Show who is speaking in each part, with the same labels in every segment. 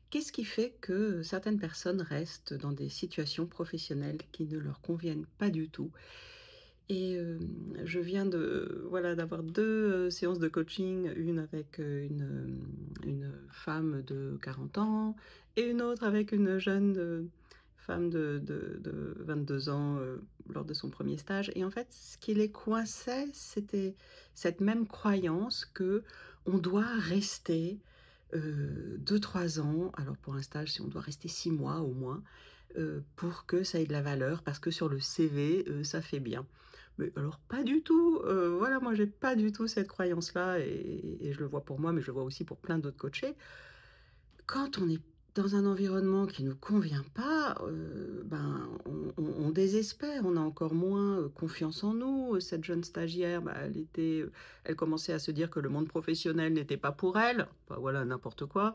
Speaker 1: Qu'est-ce qui fait que certaines personnes restent dans des situations professionnelles qui ne leur conviennent pas du tout? Et je viens de voilà, d'avoir 2 séances de coaching, une avec, une femme de 40 ans et une autre avec une jeune, femme de 22 ans, lors de son premier stage. Et en fait, ce qui les coinçait, c'était cette même croyance que on doit rester, 2-3 ans. Alors pour un stage, si on doit rester 6 mois au moins, pour que ça ait de la valeur, parce que sur le CV, ça fait bien. Mais alors pas du tout, voilà, moi j'ai pas du tout cette croyance-là et je le vois pour moi, mais je le vois aussi pour plein d'autres coachés. Quand on est dans un environnement qui nous convient pas, ben, on désespère, on a encore moins, confiance en nous. Cette jeune stagiaire, bah, elle commençait à se dire que le monde professionnel n'était pas pour elle, enfin voilà, n'importe quoi.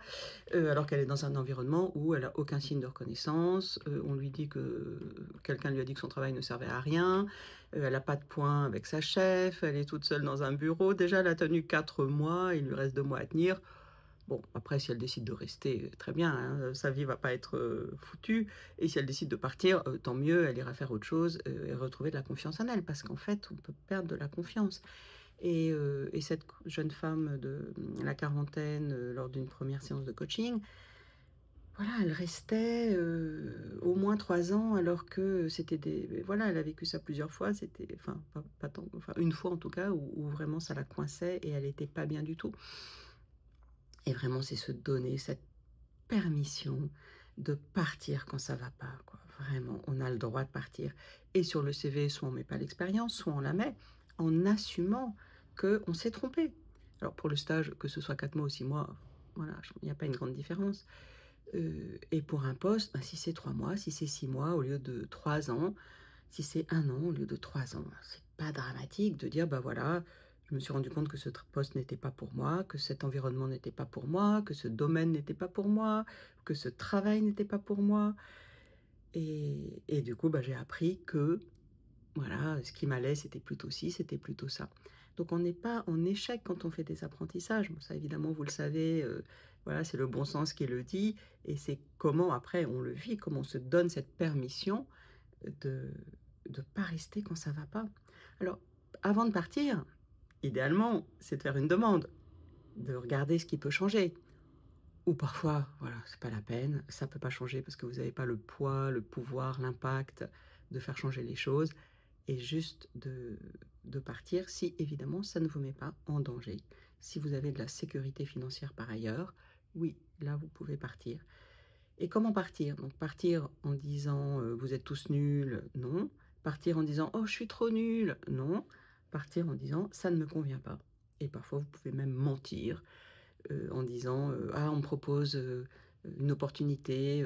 Speaker 1: Alors qu'elle est dans un environnement où elle a aucun signe de reconnaissance, on lui dit que quelqu'un lui a dit que son travail ne servait à rien, elle a pas de point avec sa chef, elle est toute seule dans un bureau. Déjà, elle a tenu 4 mois, il lui reste 2 mois à tenir. Bon, après si elle décide de rester, très bien, hein, sa vie va pas être, foutue, et si elle décide de partir, tant mieux, elle ira faire autre chose, et retrouver de la confiance en elle. Parce qu'en fait, on peut perdre de la confiance. Et cette jeune femme de la quarantaine, lors d'une première séance de coaching, voilà, elle restait, au moins 3 ans, alors que c'était des voilà, elle a vécu ça plusieurs fois, c'était enfin, pas tant, enfin, une fois en tout cas où vraiment ça la coinçait et elle était pas bien du tout. Et vraiment, c'est se donner cette permission de partir quand ça va pas, quoi. Vraiment, on a le droit de partir. Et sur le CV, soit on met pas l'expérience, soit on la met en assumant qu'on s'est trompé. Alors pour le stage, que ce soit 4 mois ou 6 mois, voilà, il n'y a pas une grande différence. Et pour un poste, bah, si c'est 3 mois, si c'est 6 mois au lieu de 3 ans, si c'est 1 an au lieu de 3 ans, c'est pas dramatique de dire: «Bah, voilà, je me suis rendu compte que ce poste n'était pas pour moi, que cet environnement n'était pas pour moi, que ce domaine n'était pas pour moi, que ce travail n'était pas pour moi». Et du coup, bah, j'ai appris que, voilà, ce qui m'allait, c'était plutôt ci, c'était plutôt ça. Donc on n'est pas en échec quand on fait des apprentissages. Bon, ça évidemment, vous le savez, voilà, c'est le bon sens qui le dit, et c'est comment après on le vit, comment on se donne cette permission de pas rester quand ça va pas. Alors, avant de partir, idéalement, c'est de faire une demande, de regarder ce qui peut changer. Ou parfois, voilà, c'est pas la peine, ça peut pas changer parce que vous avez pas le poids, le pouvoir, l'impact de faire changer les choses, et juste de partir si évidemment ça ne vous met pas en danger. Si vous avez de la sécurité financière par ailleurs, oui, là vous pouvez partir. Et comment partir? Donc partir en disant, «Vous êtes tous nuls», non. Partir en disant: «Oh, je suis trop nul», non. Partir en disant: «Ça ne me convient pas». Et parfois vous pouvez même mentir, en disant, «Ah, on me propose, une opportunité,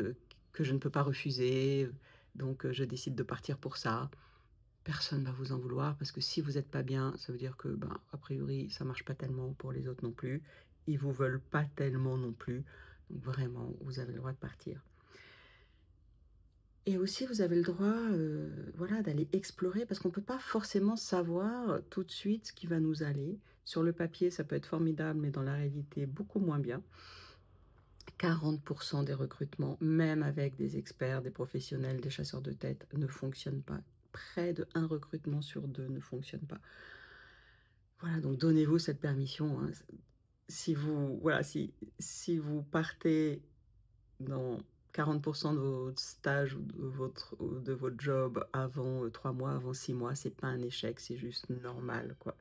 Speaker 1: que je ne peux pas refuser, donc je décide de partir pour ça». Personne ne va vous en vouloir, parce que si vous êtes pas bien, ça veut dire que, ben, a priori, ça marche pas tellement pour les autres non plus. Ils vous veulent pas tellement non plus. Donc vraiment, vous avez le droit de partir. Et aussi, vous avez le droit, voilà, d'aller explorer, parce qu'on peut pas forcément savoir tout de suite ce qui va nous aller. Sur le papier, ça peut être formidable, mais dans la réalité, beaucoup moins bien. 40 des recrutements, même avec des experts, des professionnels, des chasseurs de tête, ne fonctionnent pas. Près de un recrutement sur 2 ne fonctionne pas. Voilà, donc donnez-vous cette permission, hein. Si vous voilà, si vous partez dans 40 de votre stage ou de votre job avant, 3 mois, avant 6 mois, c'est pas un échec, c'est juste normal, quoi.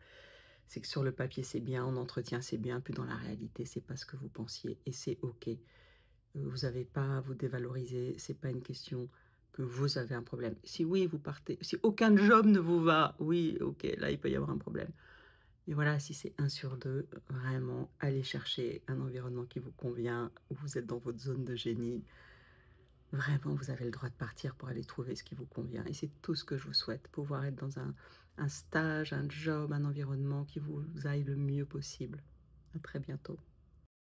Speaker 1: C'est que sur le papier, c'est bien, en entretien, c'est bien, puis dans la réalité, c'est pas ce que vous pensiez, et c'est OK. Vous avez pas à vous dévaloriser, c'est pas une question que vous avez un problème. Si oui, vous partez si aucun job ne vous va, oui, OK, là, il peut y avoir un problème. Mais voilà, si c'est 1 sur 2, vraiment, allez chercher un environnement qui vous convient, où vous êtes dans votre zone de génie. Vraiment, vous avez le droit de partir pour aller trouver ce qui vous convient, et c'est tout ce que je vous souhaite, pouvoir être dans un stage, un job, un environnement qui vous aille le mieux possible. À très bientôt.